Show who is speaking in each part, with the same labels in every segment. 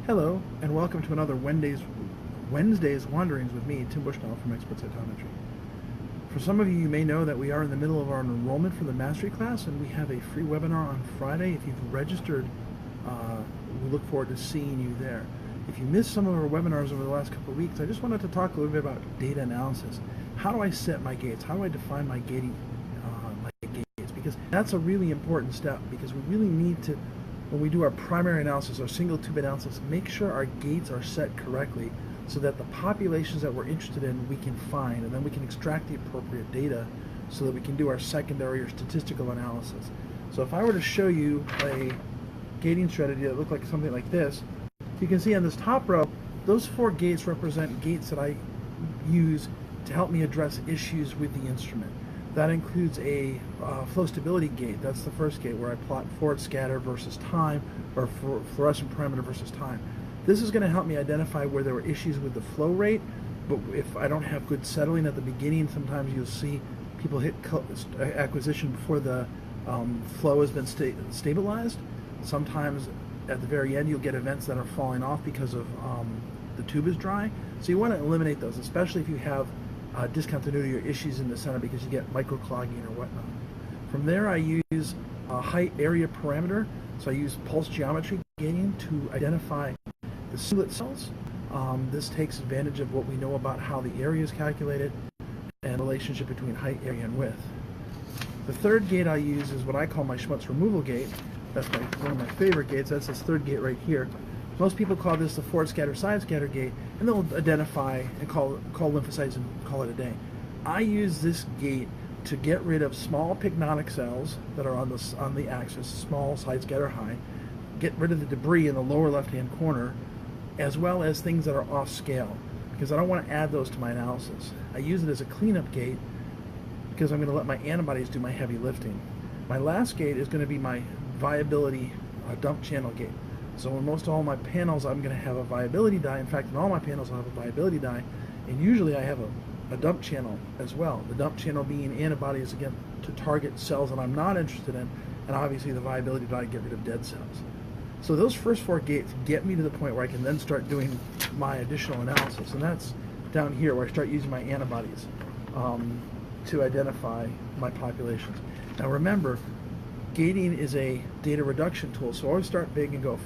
Speaker 1: Hello, and welcome to another Wednesday's Wanderings with me, Tim Bushnell from Expert Cytometry. For some of you, you may know that we are in the middle of our enrollment for the Mastery class, and we have a free webinar on Friday. If you've registered, we look forward to seeing you there. If you missed some of our webinars over the last couple of weeks, I just wanted to talk a little bit about data analysis. How do I set my gates? How do I define my gates? Because that's a really important step, because we really need to, when we do our primary analysis, our single tube analysis, make sure our gates are set correctly so that the populations that we're interested in we can find, and then we can extract the appropriate data so that we can do our secondary or statistical analysis. So if I were to show you a gating strategy that looked like something like this, you can see on this top row, those 4 gates represent gates that I use to help me address issues with the instrument. That includes a flow stability gate. That's the first gate where I plot forward scatter versus time, or fluorescent parameter versus time. This is going to help me identify where there were issues with the flow rate, but if I don't have good settling at the beginning, sometimes you'll see people hit acquisition before the flow has been stabilized. Sometimes at the very end you'll get events that are falling off because of the tube is dry. So you want to eliminate those, especially if you have discontinuity or issues in the center, because you get microclogging or whatnot. From there I use a height area parameter, so I use pulse geometry gating to identify the singlet cells. This takes advantage of what we know about how the area is calculated and the relationship between height, area, and width. The third gate I use is what I call my Schmutz removal gate. That's one of my favorite gates. That's this third gate right here. Most people call this the forward scatter side scatter gate, and they'll identify and call lymphocytes and call it a day. I use this gate to get rid of small pyknotic cells that are on the axis, small side scatter high, get rid of the debris in the lower left hand corner, as well as things that are off scale, because I don't want to add those to my analysis. I use it as a cleanup gate because I'm going to let my antibodies do my heavy lifting. My last gate is going to be my viability dump channel gate. So in most all my panels, I'm going to have a viability dye. In fact, in all my panels, I'll have a viability dye, and usually I have a dump channel as well. The dump channel being antibodies, again, to target cells that I'm not interested in, and obviously the viability dye get rid of dead cells. So those first 4 gates get me to the point where I can then start doing my additional analysis, and that's down here where I start using my antibodies to identify my populations. Now remember, gating is a data reduction tool, so I always start big and go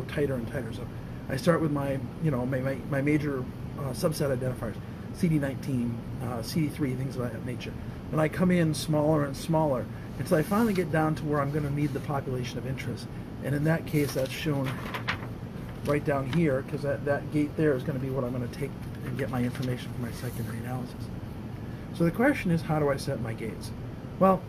Speaker 1: tighter and tighter. So I start with my my major subset identifiers, CD19, CD3, things of that nature. And I come in smaller and smaller until I finally get down to where I'm going to need the population of interest. And in that case, that's shown right down here, because that gate there is going to be what I'm going to take and get my information for my secondary analysis. So the question is, how do I set my gates? Well,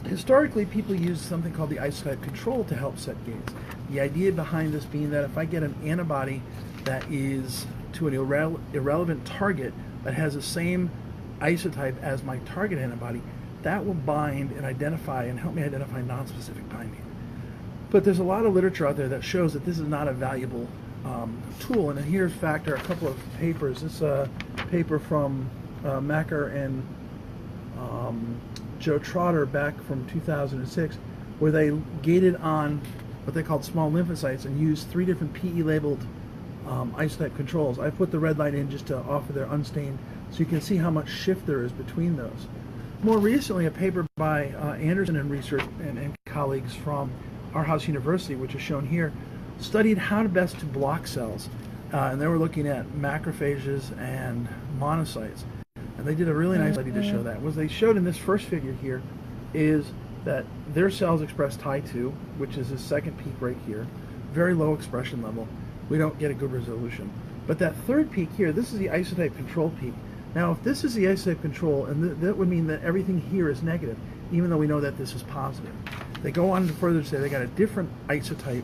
Speaker 1: historically, people use something called the isotype control to help set gates. The idea behind this being that if I get an antibody that is to an irrelevant target that has the same isotype as my target antibody, that will bind and identify and help me identify non-specific binding. But there's a lot of literature out there that shows that this is not a valuable tool. And here's a couple of papers. This paper from Macker and Joe Trotter back from 2006, where they gated on what they called small lymphocytes and used 3 different PE labeled isotype controls. I put the red line in just to offer their unstained, so you can see how much shift there is between those. More recently, a paper by Anderson and research and colleagues from Aarhus University, which is shown here, studied how best to block cells, and they were looking at macrophages and monocytes. And they did a really nice study to show that. What they showed in this first figure here is that their cells express Tie2, which is the second peak right here, very low expression level. We don't get a good resolution. But that third peak here, this is the isotype control peak. Now, if this is the isotype control, and that would mean that everything here is negative, even though we know that this is positive. They go on to further say they got a different isotype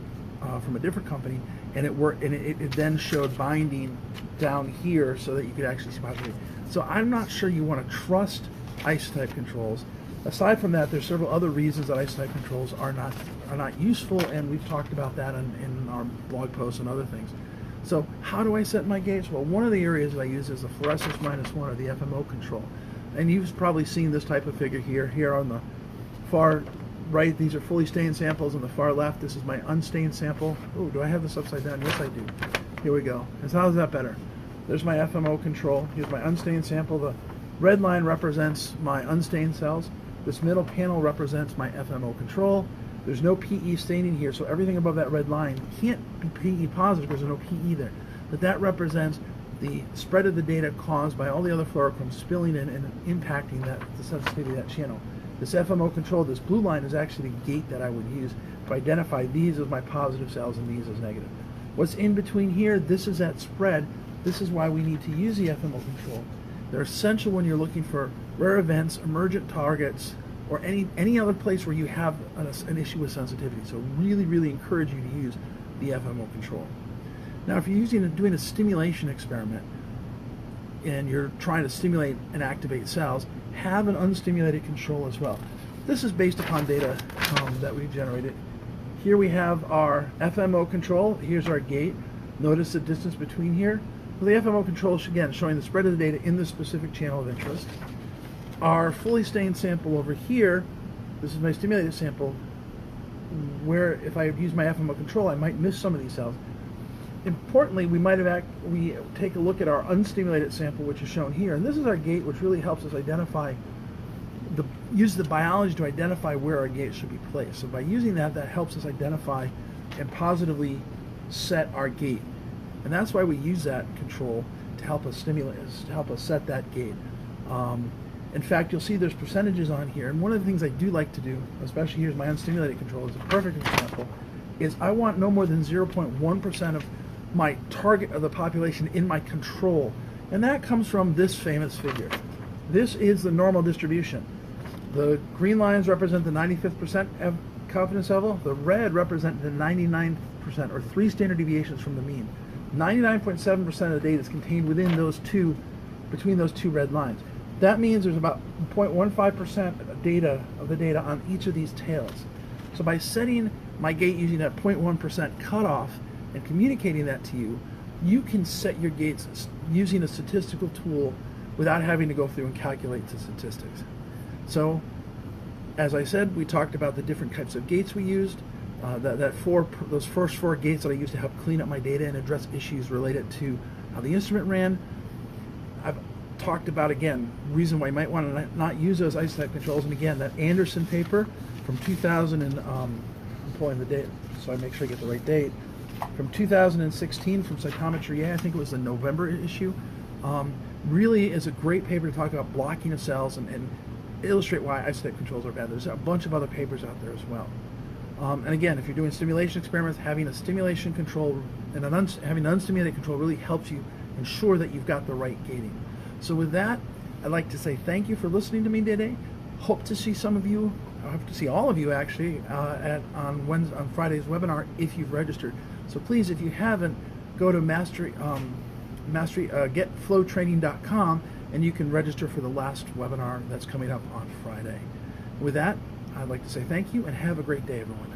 Speaker 1: from a different company, and it then showed binding down here so that you could actually see positivity. So I'm not sure you want to trust isotype controls. Aside from that, there's several other reasons that isotype controls are not useful, and we've talked about that in our blog posts and other things. So how do I set my gates? Well, one of the areas that I use is the fluorescence -1, or the FMO control. And you've probably seen this type of figure here on the far right, these are fully stained samples. On the far left, this is my unstained sample. Oh, do I have this upside down? Yes, I do. Here we go. And so how is that better? There's my FMO control. Here's my unstained sample. The red line represents my unstained cells. This middle panel represents my FMO control. There's no PE staining here, so everything above that red line can't be PE positive because there's no PE there. But that represents the spread of the data caused by all the other fluorochromes spilling in and impacting the sensitivity of that channel. This FMO control, this blue line, is actually the gate that I would use to identify these as my positive cells and these as negative. What's in between here, this is that spread. This is why we need to use the FMO control. They're essential when you're looking for rare events, emergent targets, or any other place where you have an issue with sensitivity. So really, really encourage you to use the FMO control. Now, if you're doing a stimulation experiment and you're trying to stimulate and activate cells, have an unstimulated control as well. This is based upon data that we've generated. Here we have our FMO control. Here's our gate. Notice the distance between here. So the FMO control is, again, showing the spread of the data in this specific channel of interest. Our fully stained sample over here, this is my stimulated sample, where if I use my FMO control, I might miss some of these cells. Importantly, we take a look at our unstimulated sample, which is shown here, and this is our gate, which really helps us identify, use the biology to identify where our gate should be placed. So by using that helps us identify and positively set our gate, and that's why we use that control to help us stimulate, to help us set that gate. In fact, you'll see there's percentages on here, and one of the things I do like to do, especially here's my unstimulated control, is a perfect example, is I want no more than 0.1% of my target of the population in my control, and that comes from this famous figure. This is the normal distribution. The green lines represent the 95th confidence level. The red represent the 99%, or 3 standard deviations from the mean. 99.7% of the data is contained within between those two red lines. That means there's about 0.15% of the data on each of these tails. So by setting my gate using that 0.1% cutoff and communicating that to you, you can set your gates using a statistical tool without having to go through and calculate the statistics. So, as I said, we talked about the different types of gates we used. Those first 4 gates that I used to help clean up my data and address issues related to how the instrument ran. I've talked about, again, reason why you might want to not use those isotype controls, and again, that Anderson paper from 2000 and I'm pulling the date so I make sure I get the right date, from 2016 from Cytometry, I think it was the November issue, really is a great paper to talk about blocking of cells and illustrate why isotype controls are bad. There's a bunch of other papers out there as well. And again, if you're doing stimulation experiments, having a stimulation control and having an unstimulated control really helps you ensure that you've got the right gating. So with that, I'd like to say thank you for listening to me today. Hope to see some of you, I hope to see all of you actually on Friday's webinar if you've registered. So please, if you haven't, go to getflowtraining.com and you can register for the last webinar that's coming up on Friday. With that, I'd like to say thank you and have a great day, everyone.